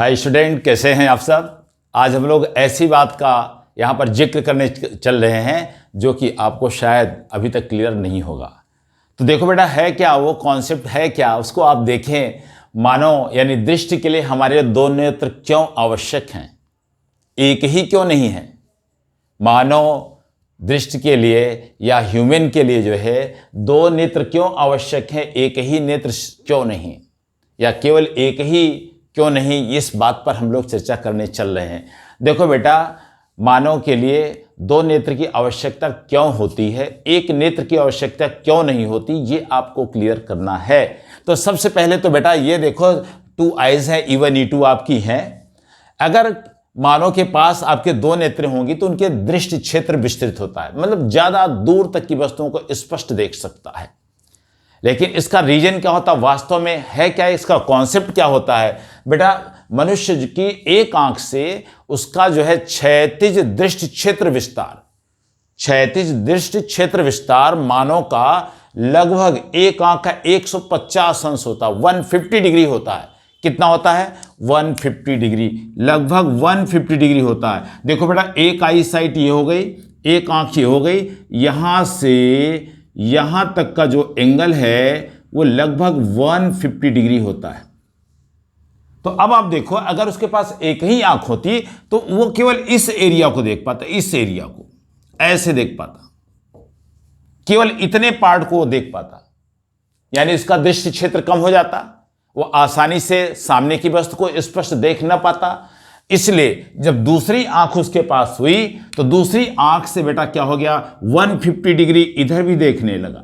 Hi student, कैसे हैं आप सब। आज हम लोग ऐसी बात का यहाँ पर जिक्र करने चल रहे हैं जो कि आपको शायद अभी तक क्लियर नहीं होगा। तो देखो बेटा, है क्या वो कॉन्सेप्ट, है क्या उसको आप देखें। मानव यानी दृष्टि के लिए हमारे दो नेत्र क्यों आवश्यक हैं, एक ही क्यों नहीं है। मानव दृष्टि के लिए या ह्यूमन के लिए जो है दो नेत्र क्यों आवश्यक है, एक ही नेत्र क्यों नहीं, या केवल एक ही क्यों नहीं, इस बात पर हम लोग चर्चा करने चल रहे हैं। देखो बेटा, मानव के लिए दो नेत्र की आवश्यकता क्यों होती है, एक नेत्र की आवश्यकता क्यों नहीं होती, ये आपको क्लियर करना है। तो सबसे पहले तो बेटा ये देखो, 2 आइज है, इवन E2 आपकी हैं। अगर मानव के पास आपके दो नेत्र होंगी तो उनके दृष्टि क्षेत्र विस्तृत होता है, मतलब ज्यादा दूर तक की वस्तुओं को स्पष्ट देख सकता है। लेकिन इसका रीजन क्या होता है, वास्तव में है क्या, इसका कॉन्सेप्ट क्या होता है बेटा। मनुष्य की एक आंख से उसका जो है क्षैतिज दृष्टि क्षेत्र विस्तार, क्षैतिज दृष्टि क्षेत्र विस्तार मानव का लगभग एक आंख का 150 अंश होता है, 150 डिग्री होता है। कितना होता है, 150 डिग्री, लगभग 150 डिग्री होता है। देखो बेटा, एक आई साइट ये हो गई, एक आंख ये हो गई, यहां से यहां तक का जो एंगल है वो लगभग 150 डिग्री होता है। तो अब आप देखो, अगर उसके पास एक ही आंख होती तो वो केवल इस एरिया को देख पाता, इस एरिया को ऐसे देख पाता, केवल इतने पार्ट को वो देख पाता, यानी इसका दृष्टि क्षेत्र कम हो जाता, वो आसानी से सामने की वस्तु को स्पष्ट देख ना पाता। इसलिए जब दूसरी आंख उसके पास हुई तो दूसरी आंख से बेटा क्या हो गया, 150 डिग्री इधर भी देखने लगा।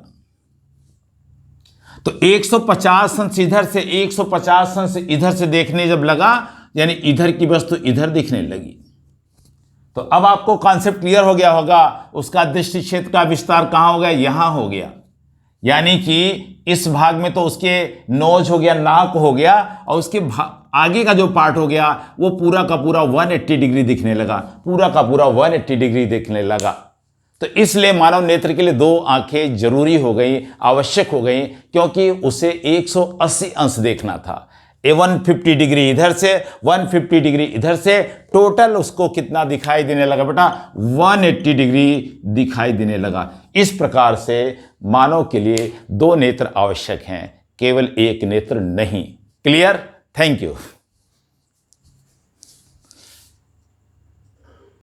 तो 150 अंश इधर से 150 अंश इधर से देखने जब लगा, यानी इधर की वस्तु इधर दिखने लगी। तो अब आपको कॉन्सेप्ट क्लियर हो गया होगा, उसका दृष्टि क्षेत्र का विस्तार कहां हो गया, यहां हो गया। यानी कि इस भाग में तो उसके नोज हो गया, नाक हो गया, और उसके आगे का जो पार्ट हो गया वो पूरा का पूरा 180 डिग्री दिखने लगा, पूरा का पूरा 180 डिग्री दिखने लगा। तो इसलिए मानव नेत्र के लिए दो आंखें जरूरी हो गई, आवश्यक हो गई, क्योंकि उसे 180 अंश देखना था। 150 डिग्री इधर से, 150 डिग्री इधर से, टोटल उसको कितना दिखाई देने लगा बेटा, 180 डिग्री दिखाई देने लगा। इस प्रकार से मानव के लिए दो नेत्र आवश्यक हैं, केवल एक नेत्र नहीं। क्लियर? Thank you.